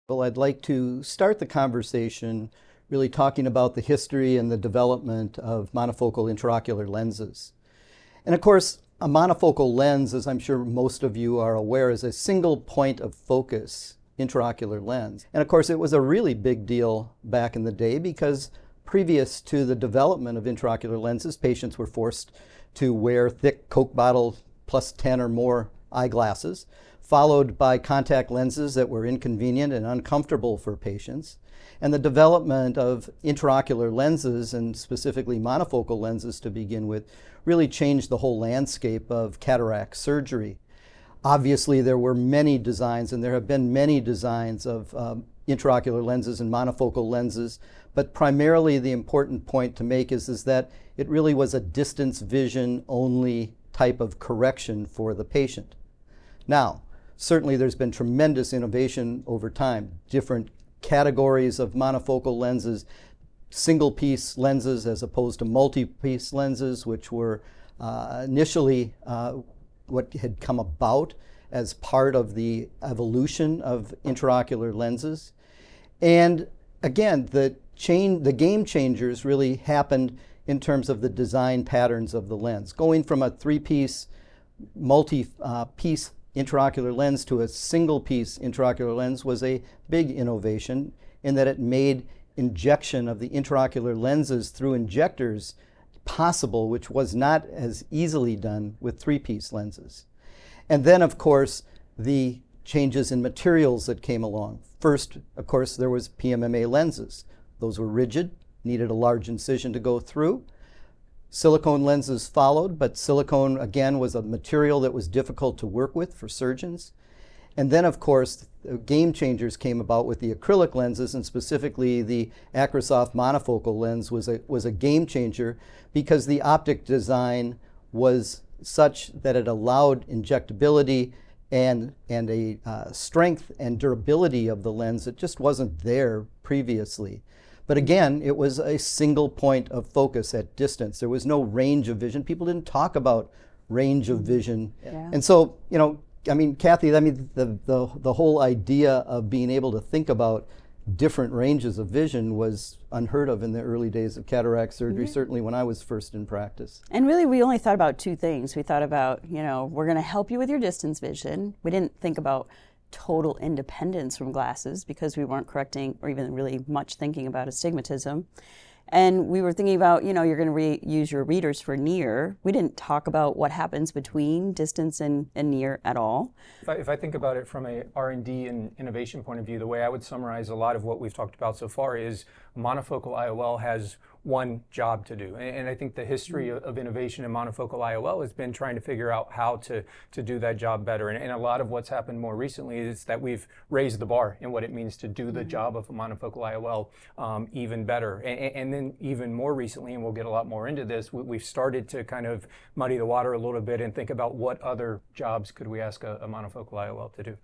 Well, I'd like to start the conversation really talking about the history and the development of monofocal intraocular lenses. And of course, a monofocal lens, as I'm sure most of you are aware, is a single point of focus intraocular lens. And of course, it was a really big deal back in the day because previous to the development of intraocular lenses, patients were forced to wear thick Coke bottle plus 10 or more eyeglasses, followed by contact lenses that were inconvenient and uncomfortable for patients. And the development of intraocular lenses, and specifically monofocal lenses to begin with, really changed the whole landscape of cataract surgery. Obviously, there were many designs, and there have been many designs of intraocular lenses and monofocal lenses, but primarily the important point to make is that it really was a distance vision only type of correction for the patient. Now, certainly there's been tremendous innovation over time. Different categories of monofocal lenses, single-piece lenses as opposed to multi-piece lenses, which were initially what had come about as part of the evolution of intraocular lenses. And again, the game changers really happened in terms of the design patterns of the lens. Going from a three-piece, multi-piece intraocular lens to a single-piece intraocular lens was a big innovation in that it made injection of the intraocular lenses through injectors possible, which was not as easily done with three-piece lenses. And then, of course, the changes in materials that came along. First, of course, there was PMMA lenses. Those were rigid, needed a large incision to go through. Silicone lenses followed, but silicone, again, was a material that was difficult to work with for surgeons. And then, of course, the game changers came about with the acrylic lenses, and specifically the Acrosoft monofocal lens was a game changer because the optic design was such that it allowed injectability and a strength and durability of the lens that just wasn't there previously. But again, it was a single point of focus at distance. There was no range of vision. People didn't talk about range of vision. Yeah. And so, I mean, Kathy, the whole idea of being able to think about different ranges of vision was unheard of in the early days of cataract surgery, certainly when I was first in practice. And really, we only thought about two things. We thought about, we're going to help you with your distance vision. We didn't think about total independence from glasses because we weren't correcting or even really much thinking about astigmatism. And we were thinking about, you're going to use your readers for near. We didn't talk about what happens between distance and near at all. If I think about it from a R&D and innovation point of view, the way I would summarize a lot of what we've talked about so far is monofocal IOL has one job to do. And I think the history of innovation in monofocal IOL has been trying to figure out how to do that job better. And a lot of what's happened more recently is that we've raised the bar in what it means to do the job of a monofocal IOL even better. And then even more recently, and we'll get a lot more into this, we've started to kind of muddy the water a little bit and think about what other jobs could we ask a monofocal IOL to do.